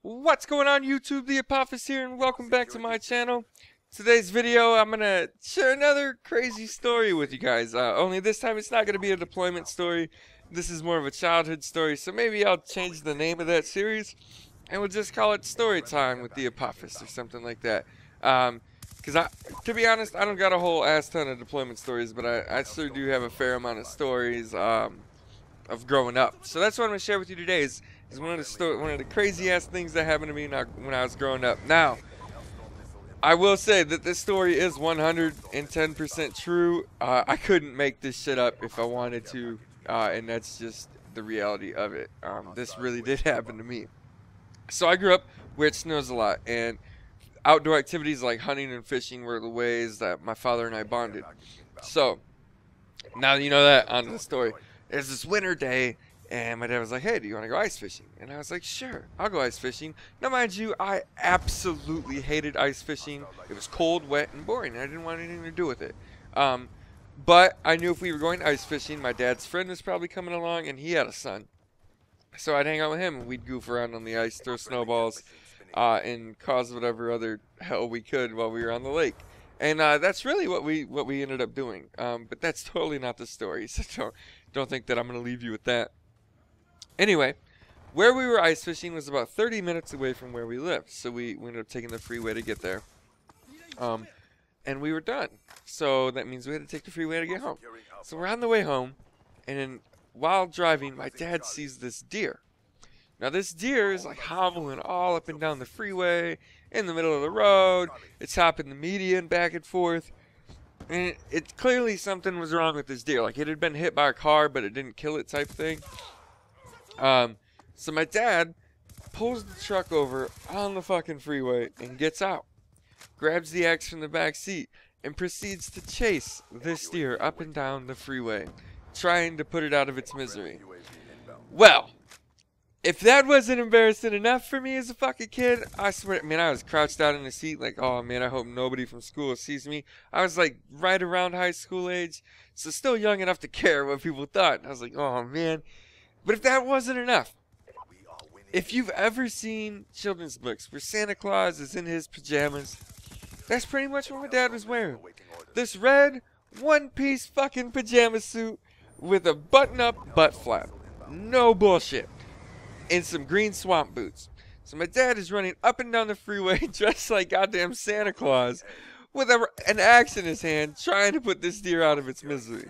What's going on YouTube? The Apophis here and welcome back to my channel. Today's video I'm gonna share another crazy story with you guys. Only this time it's not gonna be a deployment story. This is more of a childhood story, so maybe I'll change the name of that series and we'll just call it Story Time with the Apophis or something like that. Cause to be honest, I don't got a whole ass ton of deployment stories, but I sure do have a fair amount of stories of growing up. So that's what I'm gonna share with you today. Is one of the crazy ass things that happened to me when I was growing up. Now, I will say that this story is 110% true. I couldn't make this shit up if I wanted to, and that's just the reality of it. This really did happen to me. So I grew up where it snows a lot, and outdoor activities like hunting and fishing were the ways that my father and I bonded. So now that you know that, on to the story. There's this winter day, and my dad was like, hey, do you want to go ice fishing? And I was like, sure, I'll go ice fishing. Now, mind you, I absolutely hated ice fishing. It was cold, wet, and boring, and I didn't want anything to do with it. But I knew if we were going ice fishing, my dad's friend was probably coming along, and he had a son. So I'd hang out with him, and we'd goof around on the ice, throw snowballs, and cause whatever other hell we could while we were on the lake. And that's really what we ended up doing. But that's totally not the story, so don't think that I'm going to leave you with that. Anyway, where we were ice fishing was about 30 minutes away from where we lived, so we ended up taking the freeway to get there. And we were done. So that means we had to take the freeway to get home. So we're on the way home, and then while driving, my dad sees this deer. Now this deer is like hobbling all up and down the freeway, in the middle of the road. It's hopping the median back and forth. And it clearly something was wrong with this deer. Like it had been hit by a car, but it didn't kill it type thing. So my dad pulls the truck over on the fucking freeway and gets out. Grabs the axe from the back seat and proceeds to chase this deer up and down the freeway, trying to put it out of its misery. Well, if that wasn't embarrassing enough for me as a fucking kid, I swear, man, I was crouched out in the seat like, oh man, I hope nobody from school sees me. I was like right around high school age, so still young enough to care what people thought. I was like, oh man. But if that wasn't enough, if you've ever seen children's books where Santa Claus is in his pajamas, that's pretty much what my dad was wearing. This red, one-piece fucking pajama suit with a button-up butt flap. No bullshit. And some green swamp boots. So my dad is running up and down the freeway dressed like goddamn Santa Claus with an axe in his hand trying to put this deer out of its misery.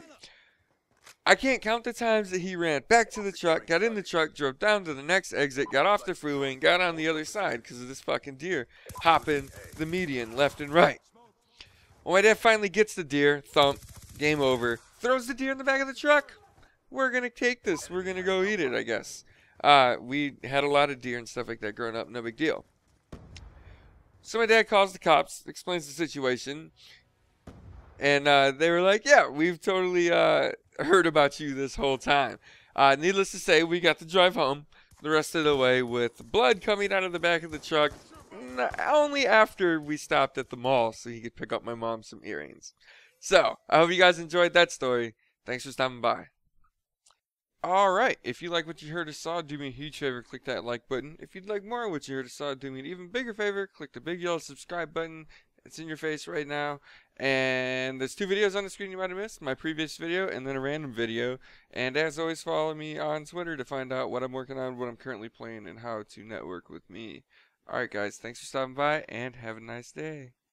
I can't count the times that he ran back to the truck, got in the truck, drove down to the next exit, got off the freeway, and got on the other side because of this fucking deer hopping the median left and right. When my dad finally gets the deer, thump, game over, throws the deer in the back of the truck. We're going to take this. We're going to go eat it, I guess. We had a lot of deer and stuff like that growing up, no big deal. So my dad calls the cops, explains the situation, and they were like, yeah, we've totally heard about you this whole time. Needless to say, we got to drive home the rest of the way with blood coming out of the back of the truck, only after we stopped at the mall so he could pick up my mom some earrings. So, I hope you guys enjoyed that story. Thanks for stopping by. Alright, if you like what you heard or saw, do me a huge favor, click that like button. If you'd like more of what you heard or saw, do me an even bigger favor, click the big yellow subscribe button. It's in your face right now. And there's two videos on the screen you might have missed. My previous video and then a random video. And as always, follow me on Twitter to find out what I'm working on, what I'm currently playing, and how to network with me. Alright guys, thanks for stopping by and have a nice day.